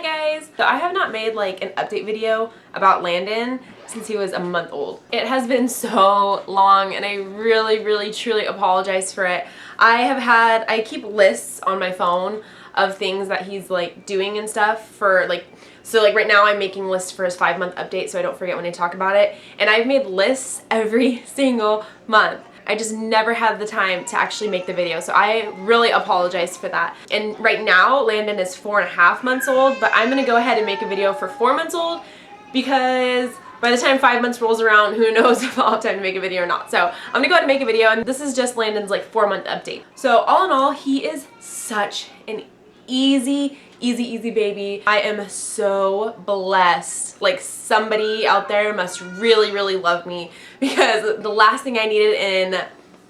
Hi guys! So I have not made like an update video about Landon since he was a month old. It has been so long and I really truly apologize for it. I keep lists on my phone of things that he's like doing and stuff for like, so like right now I'm making lists for his 5-month update so I don't forget when I talk about it. And I've made lists every single month. I just never had the time to actually make the video, so I really apologize for that. And right now, Landon is 4.5 months old, but I'm gonna go ahead and make a video for 4 months old because by the time 5 months rolls around, who knows if I'll have time to make a video or not. So I'm gonna go ahead and make a video, and this is just Landon's like 4-month update. So all in all, he is such an easy baby. I am so blessed. Like, somebody out there must really love me, because the last thing I needed in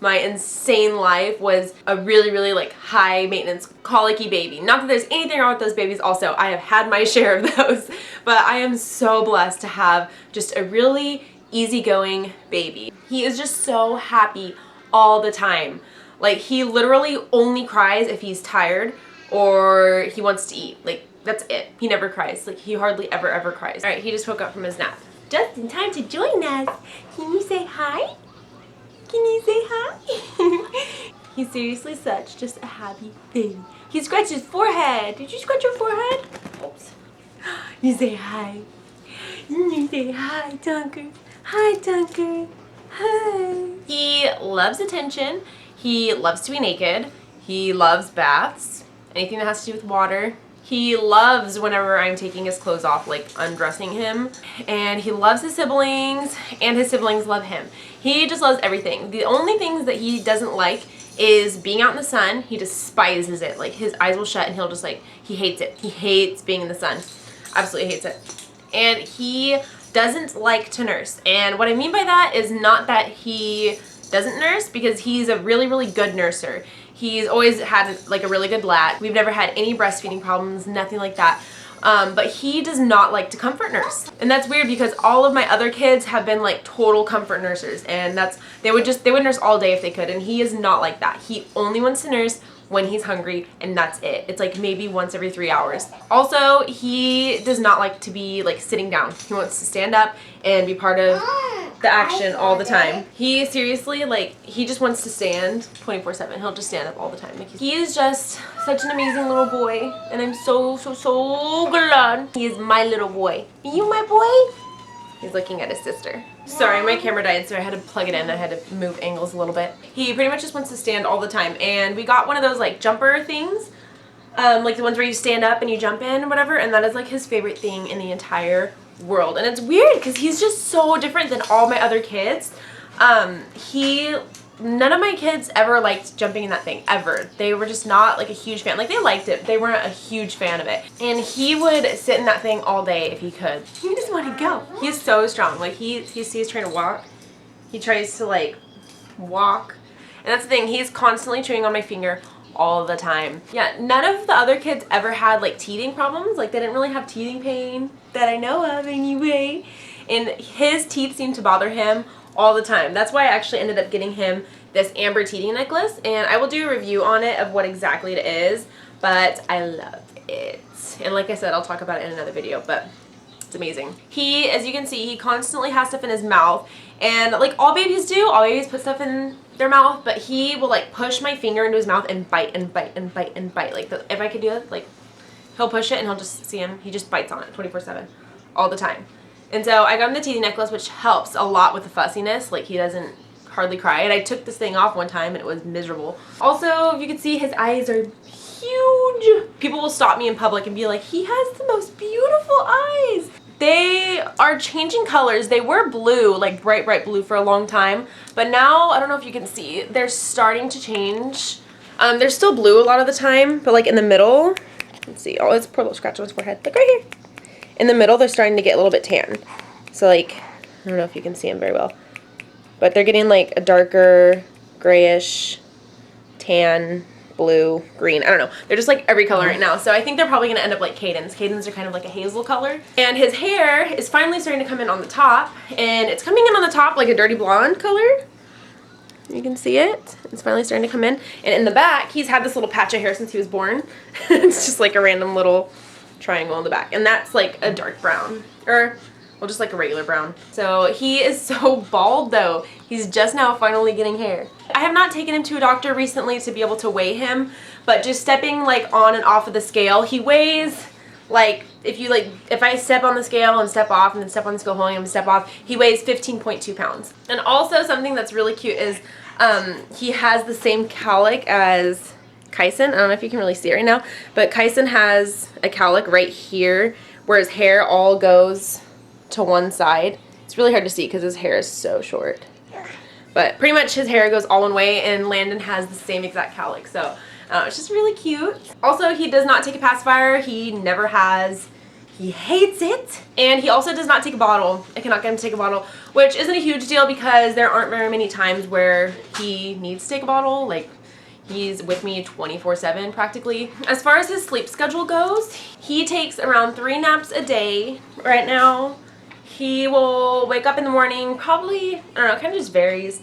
my insane life was a really like high maintenance colicky baby. Not that there's anything wrong with those babies, also I have had my share of those, but I am so blessed to have just a really easygoing baby. He is just so happy all the time. Like, he literally only cries if he's tired or he wants to eat. Like, that's it. He never cries. Like, he hardly ever cries. All right, he just woke up from his nap. Just in time to join us. Can you say hi? Can you say hi? He's seriously just a happy baby. He scratched his forehead. Did you scratch your forehead? Oops. You say hi. You say hi, Dunker. Hi, Dunker. Hi. He loves attention. He loves to be naked. He loves baths. Anything that has to do with water. He loves whenever I'm taking his clothes off, like undressing him. And he loves his siblings, and his siblings love him. He just loves everything. The only things that he doesn't like is being out in the sun. He despises it. Like, his eyes will shut and he'll just like, he hates it. He hates being in the sun. Absolutely hates it. And he doesn't like to nurse. And what I mean by that is not that he doesn't nurse, because he's a really good nurser. He's always had like a really good lat. We've never had any breastfeeding problems, nothing like that. But he does not like to comfort nurse. And that's weird, because all of my other kids have been like total comfort nursers, and they would nurse all day if they could, and he is not like that. He only wants to nurse when he's hungry, and that's it. It's like maybe once every 3 hours. Also, he does not like to be like sitting down. He wants to stand up and be part of the action all the time. He seriously, like, he just wants to stand 24/7. He'll just stand up all the time. Like, he is just such an amazing little boy, and I'm so glad he is my little boy. Are you my boy? He's looking at his sister. Sorry, my camera died, so I had to plug it in. I had to move angles a little bit. He pretty much just wants to stand all the time, and we got one of those like jumper things, like the ones where you stand up and you jump in or whatever, and that is like his favorite thing in the entire world. And it's weird because he's just so different than all my other kids. None of my kids ever liked jumping in that thing, ever. They were just not like a huge fan. Like, they liked it, they weren't a huge fan of it. And he would sit in that thing all day if he could. He just wanted to go. He's so strong. Like, he's trying to walk. He tries to like walk. And that's the thing, he's constantly chewing on my finger all the time. Yeah, none of the other kids ever had like teething problems. Like, they didn't really have teething pain that I know of anyway. And his teeth seemed to bother him all the time. That's why I actually ended up getting him this amber teething necklace, and I will do a review on it of what exactly it is, but I love it. And like I said, I'll talk about it in another video, but it's amazing. He, as you can see, he constantly has stuff in his mouth, and like all babies do, all babies put stuff in their mouth, but he will like push my finger into his mouth and bite and bite and bite and bite. Like, if I could do it, like, he'll push it and he'll just see him, he just bites on it 24/7 all the time. And so I got him the teething necklace, which helps a lot with the fussiness. Like, he doesn't hardly cry. And I took this thing off one time and it was miserable. Also, if you can see, his eyes are huge. People will stop me in public and be like, he has the most beautiful eyes. They are changing colors. They were blue, like bright blue, for a long time. But now, I don't know if you can see, they're starting to change. They're still blue a lot of the time, but like in the middle, let's see, oh, it's a poor little scratch on his forehead. Like right here. In the middle, they're starting to get a little bit tan. So like, I don't know if you can see them very well, but they're getting like a darker grayish, tan, blue, green. I don't know. They're just like every color right now. So I think they're probably going to end up like Caden's. Caden's are kind of like a hazel color. And his hair is finally starting to come in on the top. And it's coming in on the top like a dirty blonde color. You can see it. It's finally starting to come in. And in the back, he's had this little patch of hair since he was born. It's just like a random little triangle in the back, and that's like a dark brown, or well, just like a regular brown. So he is so bald though. He's just now finally getting hair. I have not taken him to a doctor recently to be able to weigh him, but just stepping like on and off of the scale, he weighs like, if I step on the scale and step off and then step on the scale holding him and step off, he weighs 15.2 pounds. And also something that's really cute is he has the same cowlick as Kyson. I don't know if you can really see it right now, but Kyson has a cowlick right here where his hair all goes to one side. It's really hard to see because his hair is so short. But pretty much his hair goes all one way, and Landon has the same exact cowlick. So it's just really cute. Also, he does not take a pacifier. He never has. He hates it. And he also does not take a bottle. I cannot get him to take a bottle, which isn't a huge deal because there aren't very many times where he needs to take a bottle. Like, he's with me 24/7 practically. As far as his sleep schedule goes, he takes around 3 naps a day right now. He will wake up in the morning, probably, I don't know, it kind of just varies.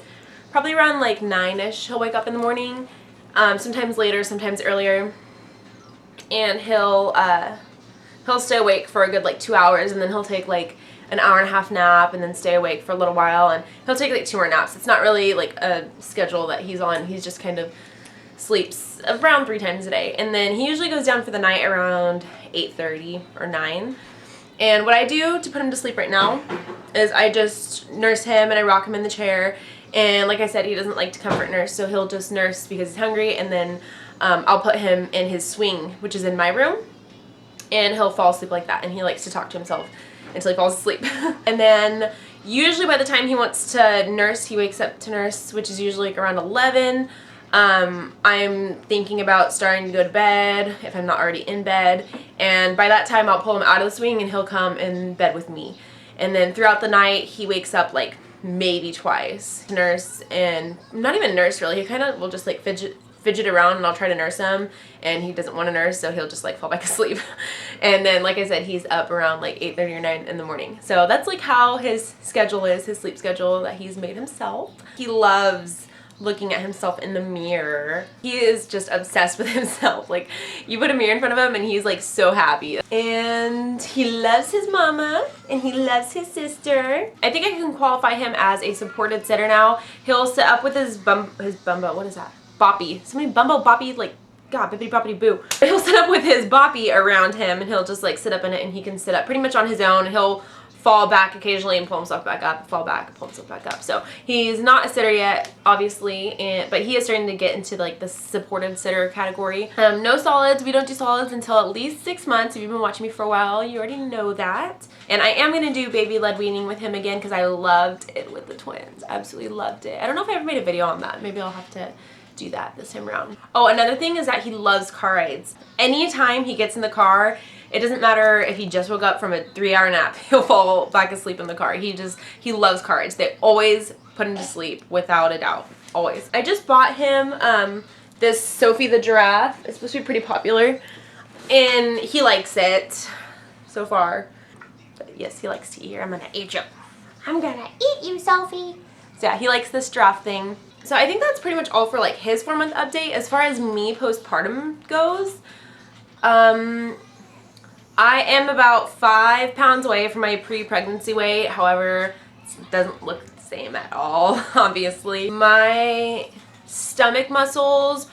Probably around like 9-ish he'll wake up in the morning. Sometimes later, sometimes earlier. And he'll stay awake for a good like 2 hours, and then he'll take like an hour-and-a-half nap and then stay awake for a little while, and he'll take like 2 more naps. It's not really like a schedule that he's on. He's just kind of sleeps around 3 times a day. And then he usually goes down for the night around 8:30 or 9. And what I do to put him to sleep right now is I just nurse him and I rock him in the chair. And like I said, he doesn't like to comfort nurse, so he'll just nurse because he's hungry, and then I'll put him in his swing, which is in my room, and he'll fall asleep like that, and he likes to talk to himself until he falls asleep. And then usually by the time he wants to nurse, he wakes up to nurse, which is usually like around 11. I'm thinking about starting to go to bed if I'm not already in bed, and by that time I'll pull him out of the swing and he'll come in bed with me. And then throughout the night he wakes up like maybe twice. Nurse, and not even nurse really, he kind of will just like fidget around, and I'll try to nurse him and he doesn't want to nurse, so he'll just like fall back asleep. And then like I said, he's up around like 8:30 or 9 in the morning. So that's like how his schedule is, his sleep schedule that he's made himself. He loves looking at himself in the mirror. He is just obsessed with himself. Like, you put a mirror in front of him and he's like so happy. And he loves his mama and he loves his sister. I think I can qualify him as a supported sitter now. He'll sit up with his bumbo, what is that? Boppy. Somebody bumbo boppy, like, God, bippity boppity boo. He'll sit up with his boppy around him, and he'll just like sit up in it, and he can sit up pretty much on his own. He'll fall back occasionally and pull himself back up, fall back, pull himself back up. So he's not a sitter yet, obviously, but he is starting to get into like the supported sitter category. No solids. We don't do solids until at least 6 months. If you've been watching me for a while, you already know that. And I am going to do baby-led weaning with him again because I loved it with the twins. Absolutely loved it. I don't know if I ever made a video on that. Maybe I'll have to do that this time around. Oh, another thing is that he loves car rides. Anytime he gets in the car, it doesn't matter if he just woke up from a 3-hour nap, he'll fall back asleep in the car. He loves car rides. They always put him to sleep without a doubt. Always. I just bought him this Sophie the giraffe. It's supposed to be pretty popular, and he likes it so far. But yes, he likes to eat her. I'm gonna eat you. I'm gonna eat you, Sophie. So yeah, he likes this giraffe thing. So I think that's pretty much all for like his 4-month update. As far as me postpartum goes, I am about 5 pounds away from my pre-pregnancy weight. However, it doesn't look the same at all, obviously. My stomach muscles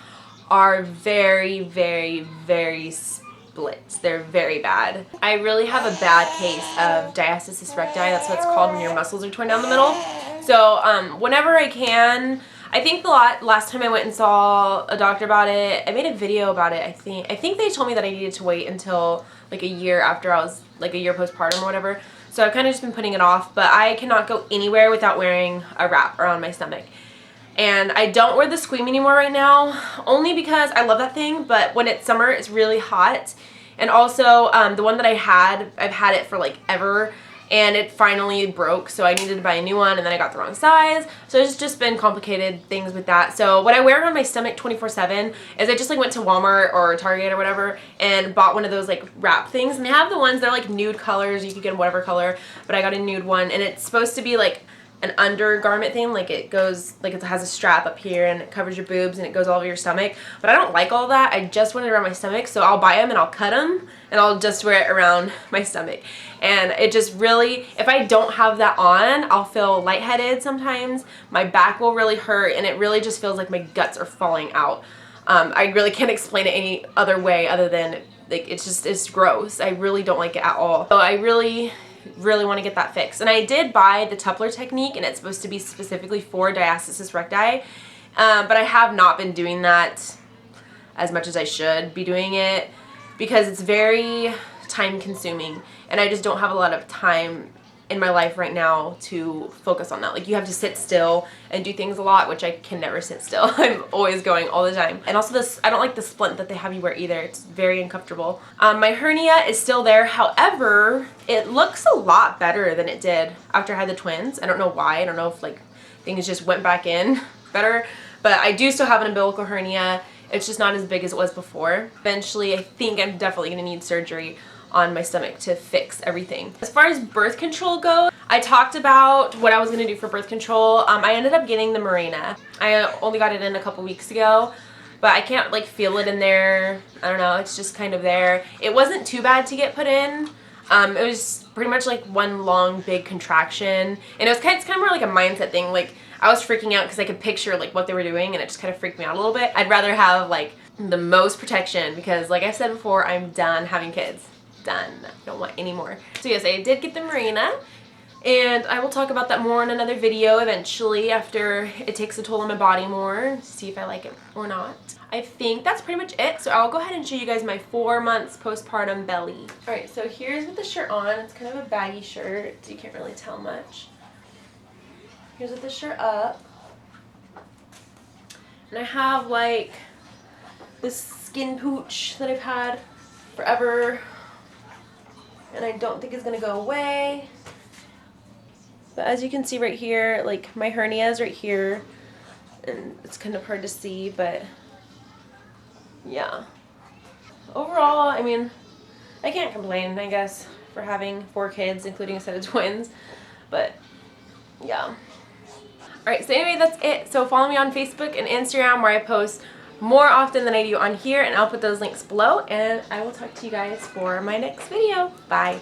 are very, very, very split. They're very bad. I really have a bad case of diastasis recti. That's what it's called when your muscles are torn down the middle. So whenever I can, I think the last time I went and saw a doctor about it, I made a video about it, I think they told me that I needed to wait until like a year after I was, like a year postpartum or whatever. So I've kind of just been putting it off, but I cannot go anywhere without wearing a wrap around my stomach. And I don't wear the Squeam anymore right now, only because I love that thing, but when it's summer, it's really hot. And also, the one that I've had it for like ever, and it finally broke, so I needed to buy a new one, and then I got the wrong size. So it's just been complicated things with that. So what I wear around my stomach 24/7 is I just like went to Walmart or Target or whatever and bought one of those like wrap things. And they have the ones, they're like nude colors, you could get whatever color, but I got a nude one, and it's supposed to be like an undergarment thing, like it goes, like it has a strap up here and it covers your boobs and it goes all over your stomach. But I don't like all that. I just want it around my stomach, so I'll buy them and I'll cut them and I'll just wear it around my stomach. And it just really, if I don't have that on, I'll feel lightheaded sometimes. My back will really hurt and it really just feels like my guts are falling out. I really can't explain it any other way other than like it's gross. I really don't like it at all. So I really want to get that fixed. And I did buy the Tupler technique, and it's supposed to be specifically for diastasis recti, but I have not been doing that as much as I should be doing it because it's very time consuming and I just don't have a lot of time in my life right now to focus on that. Like you have to sit still and do things a lot, which I can never sit still. I'm always going all the time. And also this, I don't like the splint that they have you wear either. It's very uncomfortable. My hernia is still there. However, it looks a lot better than it did after I had the twins. I don't know why. I don't know if like things just went back in better, but I do still have an umbilical hernia. It's just not as big as it was before. Eventually, I think I'm definitely gonna need surgery on my stomach to fix everything. As far as birth control goes, I talked about what I was gonna do for birth control. I ended up getting the Mirena. I only got it in a couple weeks ago, but I can't like feel it in there. I don't know, it's just kind of there. It wasn't too bad to get put in. It was pretty much like one long big contraction, and it's kind of more like a mindset thing. Like I was freaking out because I could picture like what they were doing, and it just kind of freaked me out a little bit. I'd rather have like the most protection because like I said before, I'm done having kids. Done. I don't want any more. So yes, I did get the Mirena, and I will talk about that more in another video eventually after it takes a toll on my body more, see if I like it or not. I think that's pretty much it, so I'll go ahead and show you guys my 4 months postpartum belly. Alright, so here's with the shirt on. It's kind of a baggy shirt, so you can't really tell much. Here's with the shirt up. And I have like this skin pooch that I've had forever, and I don't think it's gonna go away. But as you can see right here, like my hernia is right here, and it's kind of hard to see, but yeah. Overall, I mean, I can't complain, I guess, for having 4 kids, including a set of twins, but yeah. Alright, so anyway, that's it. So follow me on Facebook and Instagram where I post more often than I do on here, and I'll put those links below, and I will talk to you guys for my next video. Bye.